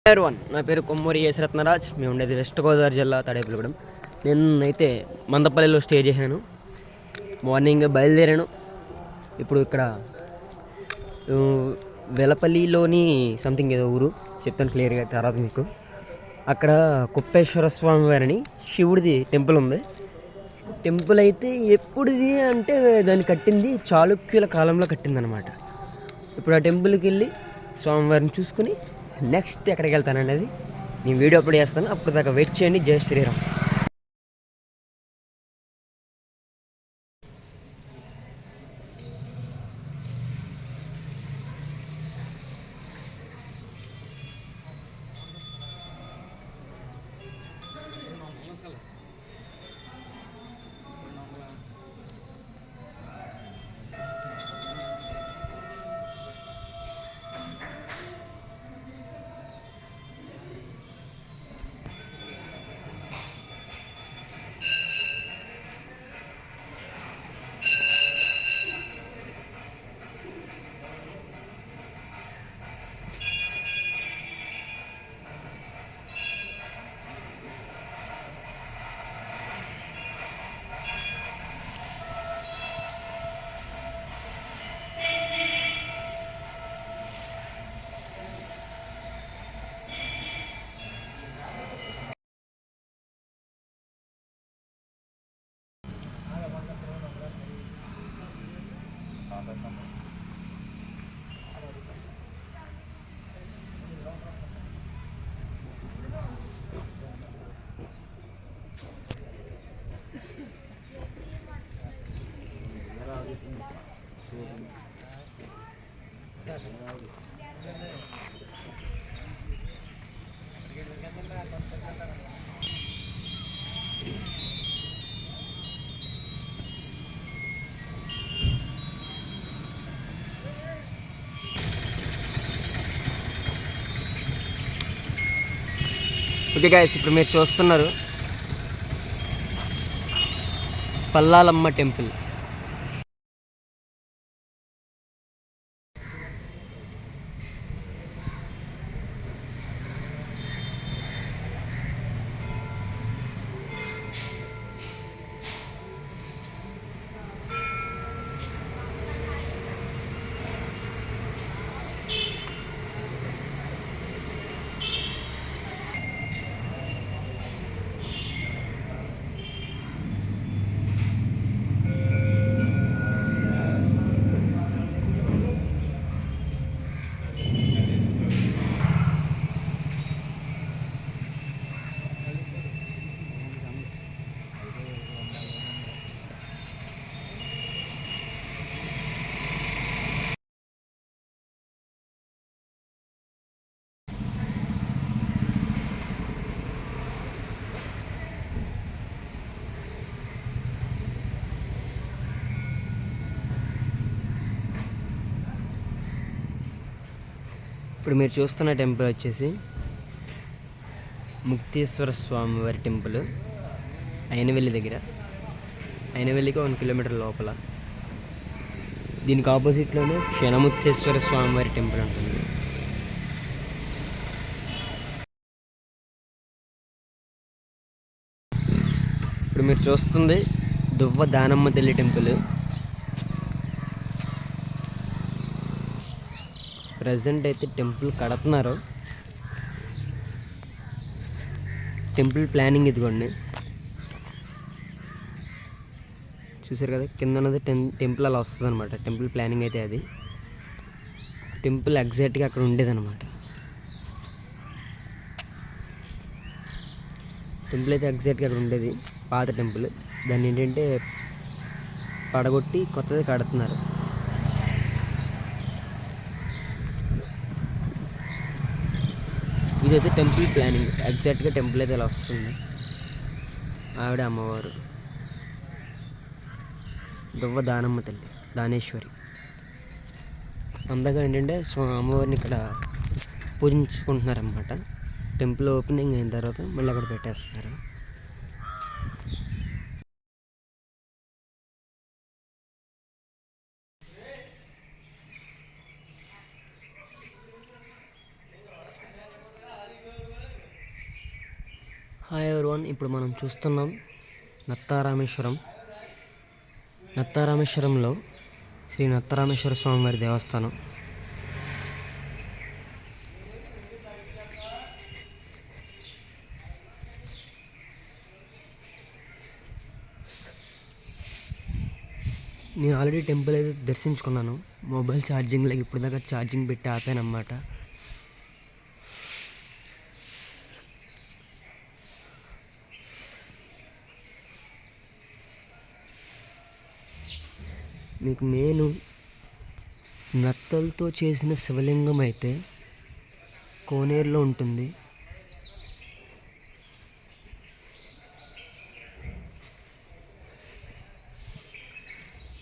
Everyone నా పేరు Kommuri yes రత్నరాజ్. మేము ఉండేది వెస్ట్ గోదావరి జిల్లా తాడేపల్లిగూడెం. నేనైతే మందపల్లిలో స్టే చేశాను. మార్నింగ్ బయలుదేరాను. ఇప్పుడు ఇక్కడ వెలపల్లిలోని సంథింగ్ ఏదో ఊరు చెప్తాను క్లియర్గా తర్వాత మీకు. అక్కడ కుప్పేశ్వర స్వామి వారిని శివుడిది టెంపుల్ ఉంది. టెంపుల్ అయితే ఎప్పుడుది అంటే దాన్ని కట్టింది చాళుక్యుల కాలంలో కట్టిందనమాట. ఇప్పుడు ఆ టెంపుల్కి వెళ్ళి స్వామివారిని చూసుకుని నెక్స్ట్ ఎక్కడికి వెళ్తాను అనేది నేను వీడియో అప్లోడ్ చేస్తాను. అప్పుడు దాకా వెయిట్ చేయండి. జై శ్రీరామ్. ఓకే గైస్, ఇప్పుడు మీరు చూస్తున్నారు పల్లాలమ్మ టెంపుల్. ఇప్పుడు మీరు చూస్తున్న టెంపుల్ వచ్చేసి ముక్తేశ్వర స్వామి వారి టెంపుల్, అయినవెల్లి దగ్గర. అయినవెల్లికి 1 కిలోమీటర్ లోపల. దీనికి ఆపోజిట్లోనే క్షణముక్తేశ్వర స్వామి వారి టెంపుల్ ఉంటుంది. ఇప్పుడు మీరు చూస్తుంది దువ్వ దానమ్మ తల్లి టెంపుల్. ప్రజెంట్ అయితే టెంపుల్ కడుతున్నారు. టెంపుల్ ప్లానింగ్ ఇదిగోండి, చూసారు కదా, కింద ఉన్నది టెంపుల్ అలా వస్తుంది అనమాట. టెంపుల్ ప్లానింగ్ అయితే అది. టెంపుల్ ఎగ్జాక్ట్గా అక్కడ ఉండేదన్నమాట. టెంపుల్ అయితే ఎగ్జాక్ట్గా అక్కడ ఉండేది, పాత టెంపుల్. దాన్ని ఏంటంటే పడగొట్టి కొత్తది కడుతున్నారు. ఇదైతే టెంపుల్ ప్లానింగ్. ఎగ్జాక్ట్గా టెంపుల్ అయితే ఇలా వస్తుంది. ఆవిడ అమ్మవారు దువ్వ దానమ్మ తల్లి, దానేశ్వరి. అంతగా ఏంటంటే అమ్మవారిని ఇక్కడ పూజించుకుంటున్నారన్నమాట. టెంపుల్ ఓపెనింగ్ అయిన తర్వాత మళ్ళీ అక్కడ పెట్టేస్తారు. హాయ్ ఎవరివన్, ఇప్పుడు మనం చూస్తున్నాం నత్తారామేశ్వరంలో శ్రీ నత్తారామేశ్వర స్వామివారి దేవస్థానం. నేను ఆల్రెడీ టెంపుల్ అయితే దర్శించుకున్నాను. మొబైల్ ఛార్జింగ్లో ఇప్పుడు దాకా ఛార్జింగ్ పెట్టి ఆపానమాట. మీకు నేను నత్తలతో చేసిన శివలింగం అయితే కోనేరులో ఉంటుంది.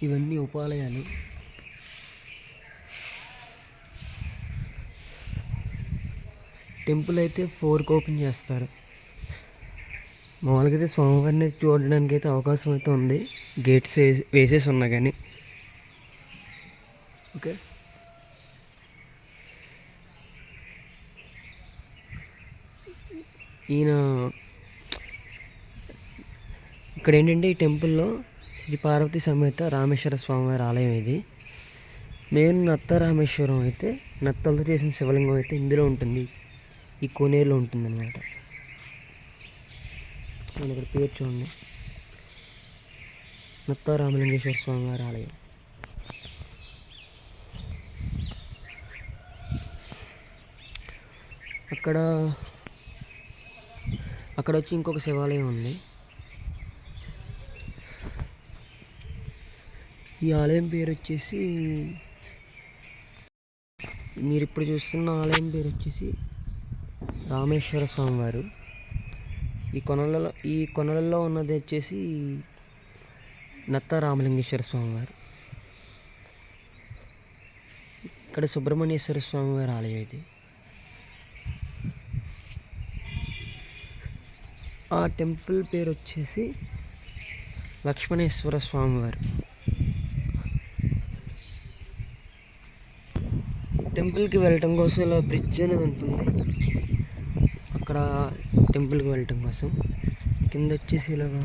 ఇవన్నీ ఉపాలయాలు. టెంపుల్ అయితే 4కి ఓపెన్ చేస్తారు. మామూలుగా అయితే స్వామివారిని చూడడానికి అయితే అవకాశం అయితే ఉంది, గేట్స్ వేసేసి ఉన్నా కానీ. ఓకే, ఈయన ఇక్కడ ఏంటంటే ఈ టెంపుల్లో శ్రీ పార్వతీ సమేత రామేశ్వర స్వామివారి ఆలయం ఇది. మెయిన్ నత్తారామేశ్వరం అయితే నత్తలతో చేసిన శివలింగం అయితే ఇందులో ఉంటుంది, ఈ కోనేరులో ఉంటుంది అన్నమాట. నేను ఇక్కడ పేరు చూడండి, నత్తారామలింగేశ్వర స్వామివారి ఆలయం. అక్కడ వచ్చి ఇంకొక శివాలయం ఉంది. ఈ ఆలయం పేరు వచ్చేసి, మీరు ఇప్పుడు చూస్తున్న ఆలయం పేరు వచ్చేసి రామేశ్వర స్వామివారు. ఈ కొనలలో ఉన్నది వచ్చేసి నత్తారామలింగేశ్వర స్వామివారు. ఇక్కడ సుబ్రహ్మణ్యేశ్వర స్వామివారి ఆలయం ఇది. ఆ టెంపుల్ పేరు వచ్చేసి లక్ష్మణేశ్వర స్వామివారు. టెంపుల్కి వెళ్ళటం కోసం ఇలా బ్రిడ్జ్ అనేది ఉంటుంది. అక్కడ టెంపుల్కి వెళ్ళటం కోసం కింద వచ్చేసి ఇలాగా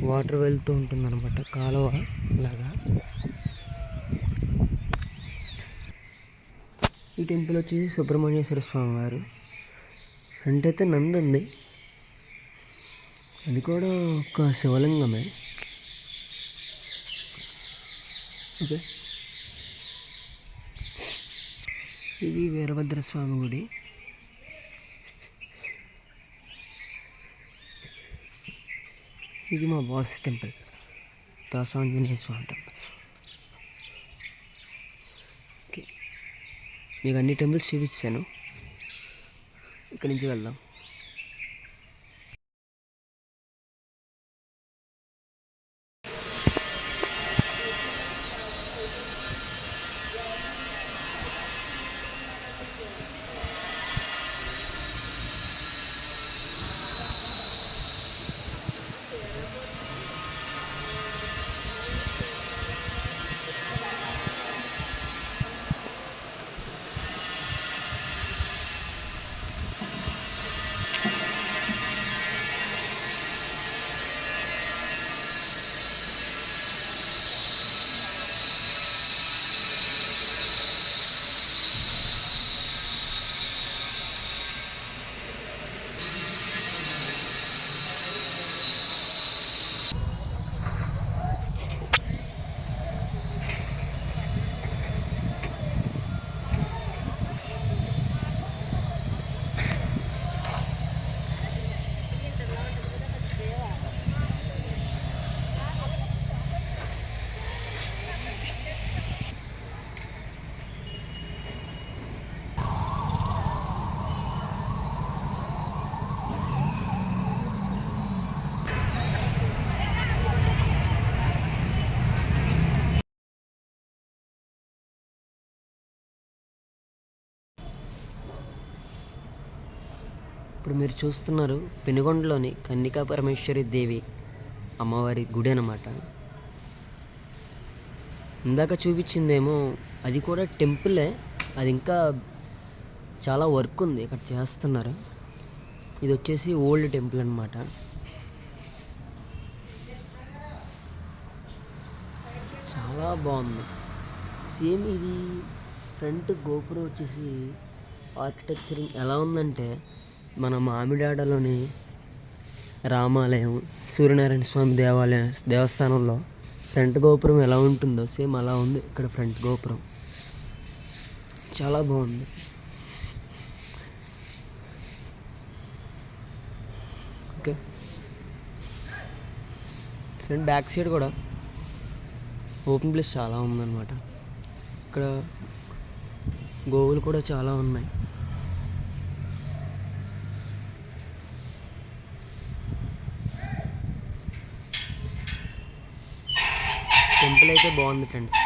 వాటర్ వెళ్తూ ఉంటుంది అనమాట, కాలువ లాగా. ఈ టెంపుల్ వచ్చేసి సుబ్రహ్మణ్యేశ్వర స్వామివారు. ఫ్రంట్ అయితే నంది ఉంది, అది కూడా ఒక శివలింగమే. ఓకే, ఇది వీరభద్రస్వామి గుడి. ఇది మా బాస్ టెంపుల్, దాసాంజనేయ స్వామి టెంపుల్. ఓకే, మీకు అన్ని టెంపుల్స్ చూపించాను. ఇక్కడి నుంచి వెళ్దాం. ఇప్పుడు మీరు చూస్తున్నారు పెనుగొండలోని కన్నికా పరమేశ్వరి దేవి అమ్మవారి గుడి అన్నమాట. ఇందాక చూపించిందేమో అది కూడా టెంపులే, అది ఇంకా చాలా వర్క్ ఉంది ఇక్కడ చేస్తున్నారు. ఇది వచ్చేసి ఓల్డ్ టెంపుల్ అనమాట. చాలా బాగుంది. సేమ్ ఇది ఫ్రంట్ గోపురం వచ్చేసి ఆర్కిటెక్చరింగ్ ఎలా ఉందంటే మన మామిడాడలోని రామాలయం, సూర్యనారాయణ స్వామి దేవస్థానంలో ఫ్రంట్ గోపురం ఎలా ఉంటుందో సేమ్ అలా ఉంది ఇక్కడ ఫ్రంట్ గోపురం. చాలా బాగుంది. ఓకే ఫ్రంట్ బ్యాక్ సైడ్ కూడా ఓపెన్ ప్లేస్ చాలా ఉందన్నమాట. ఇక్కడ గోవులు కూడా చాలా ఉన్నాయి. టెంపుల్ అయితే బాగుంది ఫ్రెండ్స్.